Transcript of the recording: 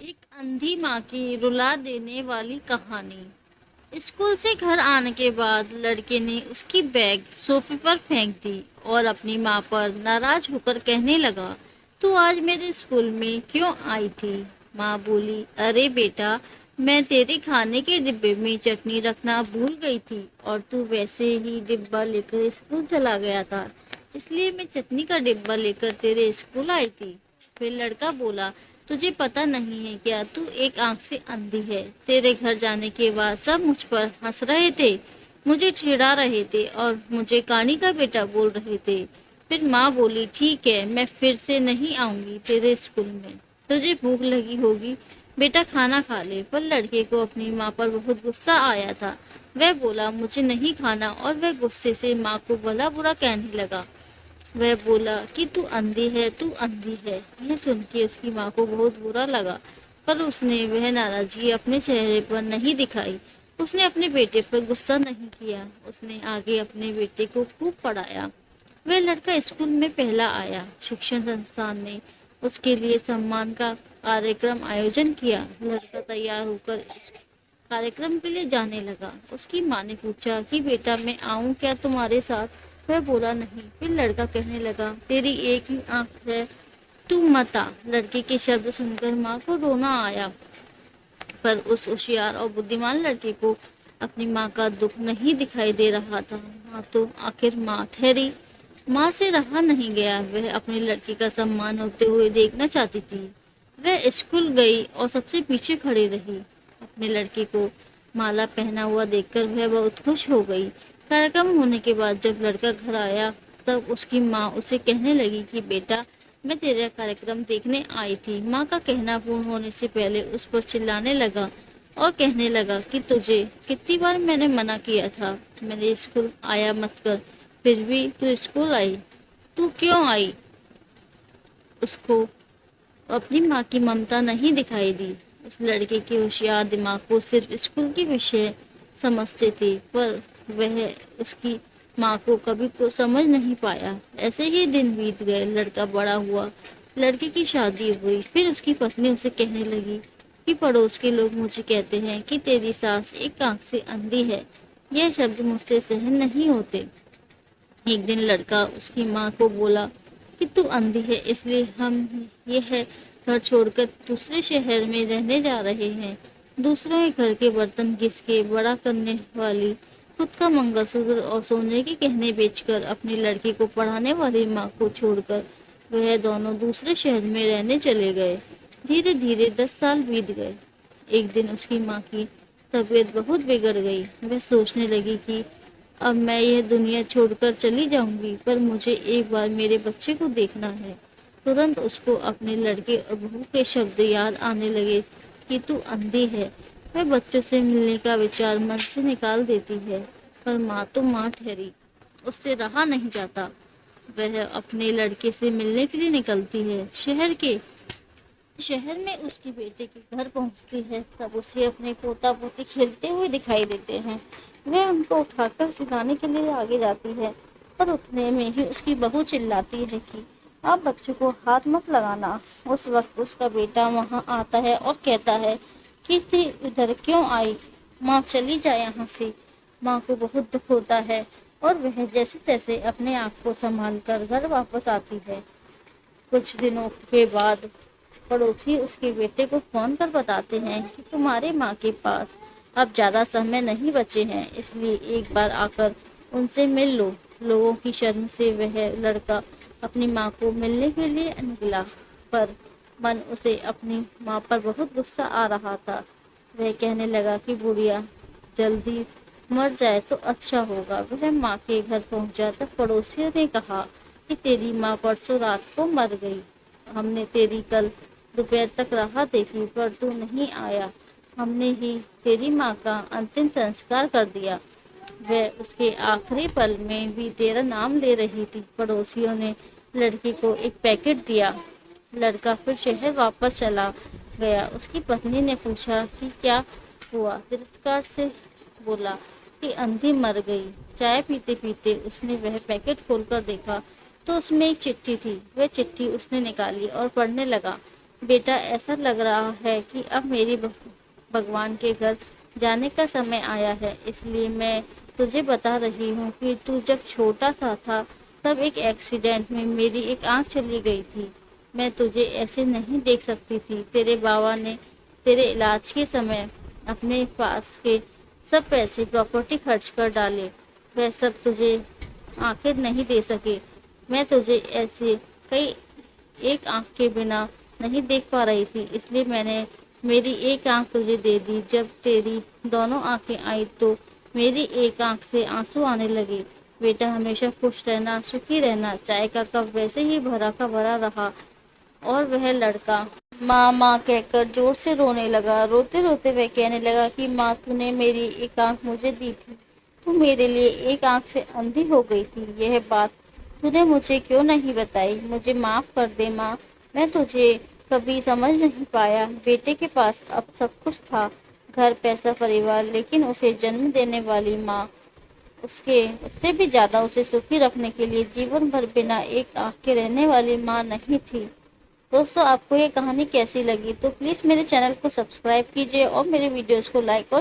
एक अंधी माँ की रुला देने वाली कहानी। स्कूल से घर आने के बाद लड़के ने उसकी बैग सोफे पर फेंक दी और अपनी माँ पर नाराज होकर कहने लगा, तू आज मेरे स्कूल में क्यों आई थी? माँ बोली, अरे बेटा, मैं तेरे खाने के डिब्बे में चटनी रखना भूल गई थी और तू वैसे ही डिब्बा लेकर स्कूल चला गया था, इसलिए मैं चटनी का डिब्बा लेकर तेरे स्कूल आई थी। फिर लड़का बोला, तुझे पता नहीं है क्या, तू एक आंख से अंधी है। तेरे घर जाने के बाद सब मुझ पर हंस रहे थे, मुझे चिढ़ा रहे थे और मुझे कानी का बेटा बोल रहे थे। फिर माँ बोली, ठीक है, मैं फिर से नहीं आऊंगी तेरे स्कूल में। तुझे भूख लगी होगी, बेटा खाना खा ले। पर लड़के को अपनी माँ पर बहुत गुस्सा आया था। वह बोला, मुझे नहीं खाना, और वह गुस्से से माँ को भला बुरा कहने लगा। वह बोला कि तू अंधी है, तू अंधी है। यह सुन के उसकी माँ को बहुत बुरा लगा, पर उसने वह नाराजगी अपने चेहरे पर नहीं दिखाई। उसने अपने बेटे पर गुस्सा नहीं किया। उसने आगे अपने बेटे को खूब पढ़ाया। वह लड़का स्कूल में पहला आया। शिक्षण संस्थान ने उसके लिए सम्मान का कार्यक्रम आयोजन किया। लड़का तैयार होकर इस कार्यक्रम के लिए जाने लगा। उसकी माँ ने पूछा कि बेटा, मैं आऊं क्या तुम्हारे साथ? वह बोला, नहीं। फिर लड़का कहने लगा, तेरी एक ही आंख है, तू मत आ। लड़के के शब्द सुनकर माँ को रोना आया, पर उस होशियार और बुद्धिमान लड़के को अपनी माँ का दुख नहीं दिखाई दे रहा था। माँ तो आखिर माँ ठहरी। माँ से रहा नहीं गया, वह अपने लड़के का सम्मान होते हुए देखना चाहती थी। वह स्कूल गई और सबसे पीछे खड़ी रही। अपने लड़के को माला पहना हुआ देखकर वह बहुत खुश हो गई। कार्यक्रम होने के बाद जब लड़का घर आया, तब उसकी माँ उसे कहने लगी कि बेटा, मैं तेरा कार्यक्रम देखने आई थी। माँ का कहना पूर्ण होने से पहले उस पर चिल्लाने लगा और कहने लगा कि तुझे कितनी बार मैंने मना किया था, मेरे स्कूल आया मत कर, फिर भी तू स्कूल आई। तू क्यों आई? उसको अपनी माँ की ममता नहीं दिखाई दी। उस लड़के के होशियार दिमाग को सिर्फ स्कूल के विषय समझते थे, पर वह उसकी माँ को कभी को समझ नहीं पाया। ऐसे ही दिन बीत गए। लड़का बड़ा हुआ, लड़के की शादी हुई। फिर उसकी पत्नी उसे कहने लगी कि पड़ोस के लोग मुझे कहते हैं कि तेरी सास एक आंख से अंधी है। यह शब्द मुझसे सहन नहीं होते। एक दिन लड़का उसकी माँ को बोला कि तू अंधी है, इसलिए हम यह घर छोड़कर दूसरे शहर में रहने जा रहे हैं। दूसरों के घर के बर्तन घिस के बड़ा करने वाली, खुद का मंगलसूत्र और सोने के गहने बेचकर अपनी लड़की को पढ़ाने वाली माँ को छोड़कर वह दोनों दूसरे शहर में रहने चले गए। धीरे धीरे 10 साल बीत गए। एक दिन उसकी माँ की तबीयत बहुत बिगड़ गई। वह सोचने लगी कि अब मैं यह दुनिया छोड़कर चली जाऊंगी, पर मुझे एक बार मेरे बच्चे को देखना है। तुरंत उसको अपने लड़के और बहू के शब्द याद आने लगे कि तू अंधी है। वह बच्चों से मिलने का विचार मन से निकाल देती है, पर माँ तो माँ ठहरी, उससे रहा नहीं जाता। वह अपने लड़के से मिलने के लिए निकलती है। शहर में उसके बेटे के घर पहुंचती है, तब उसे अपने पोता पोती खेलते हुए दिखाई देते हैं। वह उनको उठाकर सिखाने के लिए आगे जाती है, पर उतने में ही उसकी बहू चिल्लाती है कि आप बच्चों को हाथ मत लगाना। उस वक्त उसका बेटा वहां आता है और कहता है कि तू इधर क्यों आई? माँ, चली जाए यहाँ से। माँ को बहुत दुख होता है और वह जैसे तैसे अपने आप को संभाल कर घर वापस आती है। कुछ दिनों के बाद पड़ोसी उसके बेटे को फोन कर बताते हैं कि तुम्हारे माँ के पास अब ज्यादा समय नहीं बचे हैं, इसलिए एक बार आकर उनसे मिल लो। लोगों की शर्म से वह लड़का अपनी माँ को मिलने के लिए निकला, पर मन उसे अपनी माँ पर बहुत गुस्सा आ रहा था। वह कहने लगा कि बुढ़िया जल्दी मर जाए तो अच्छा होगा। वह माँ के घर पहुंचा तब पड़ोसियों ने कहा कि तेरी माँ परसों रात को मर गई। हमने तेरी कल दोपहर तक राह देखी, पर तू नहीं आया। हमने ही तेरी माँ का अंतिम संस्कार कर दिया। वह उसके आखिरी पल में भी तेरा नाम ले रही थी। पड़ोसियों ने लड़की को एक पैकेट दिया। लड़का फिर शहर वापस चला गया। उसकी पत्नी ने पूछा कि क्या हुआ? तिरस्कार से बोला कि अंधी मर गई। चाय पीते पीते उसने वह पैकेट खोलकर देखा तो उसमें एक चिट्ठी थी। वह चिट्ठी उसने निकाली और पढ़ने लगा। बेटा, ऐसा लग रहा है कि अब मेरी भगवान के घर जाने का समय आया है, इसलिए मैं तुझे बता रही हूँ कि तू जब छोटा सा था तब एक एक्सीडेंट में मेरी एक आंख चली गई थी। मैं तुझे ऐसे नहीं देख सकती थी। तेरे बाबा ने तेरे इलाज के समय अपने पास के सब पैसे प्रॉपर्टी खर्च कर डाले। वह सब तुझे आंखें नहीं दे सके। मैं तुझे ऐसे कई एक आंख के बिना नहीं देख पा रही थी, इसलिए मैंने मेरी एक आंख तुझे दे दी। जब तेरी दोनों आंखें आई तो मेरी एक आंख से आंसू आने लगे। बेटा, हमेशा खुश रहना, सुखी रहना। चाय का कप वैसे ही भरा का भरा रहा और वह लड़का माँ माँ कहकर जोर से रोने लगा। रोते रोते वह कहने लगा कि माँ, तूने मेरी एक आंख मुझे दी थी, तू मेरे लिए एक आंख से अंधी हो गई थी। यह बात तूने मुझे क्यों नहीं बताई? मुझे माफ कर दे माँ, मैं तुझे कभी समझ नहीं पाया। बेटे के पास अब सब कुछ था, घर, पैसा, परिवार, लेकिन उसे जन्म देने वाली माँ उसके उससे भी ज्यादा उसे सुखी रखने के लिए जीवन भर बिना एक आंख के रहने वाली माँ नहीं थी। दोस्तों, आपको ये कहानी कैसी लगी? तो प्लीज़ मेरे चैनल को सब्सक्राइब कीजिए और मेरे वीडियोस को लाइक और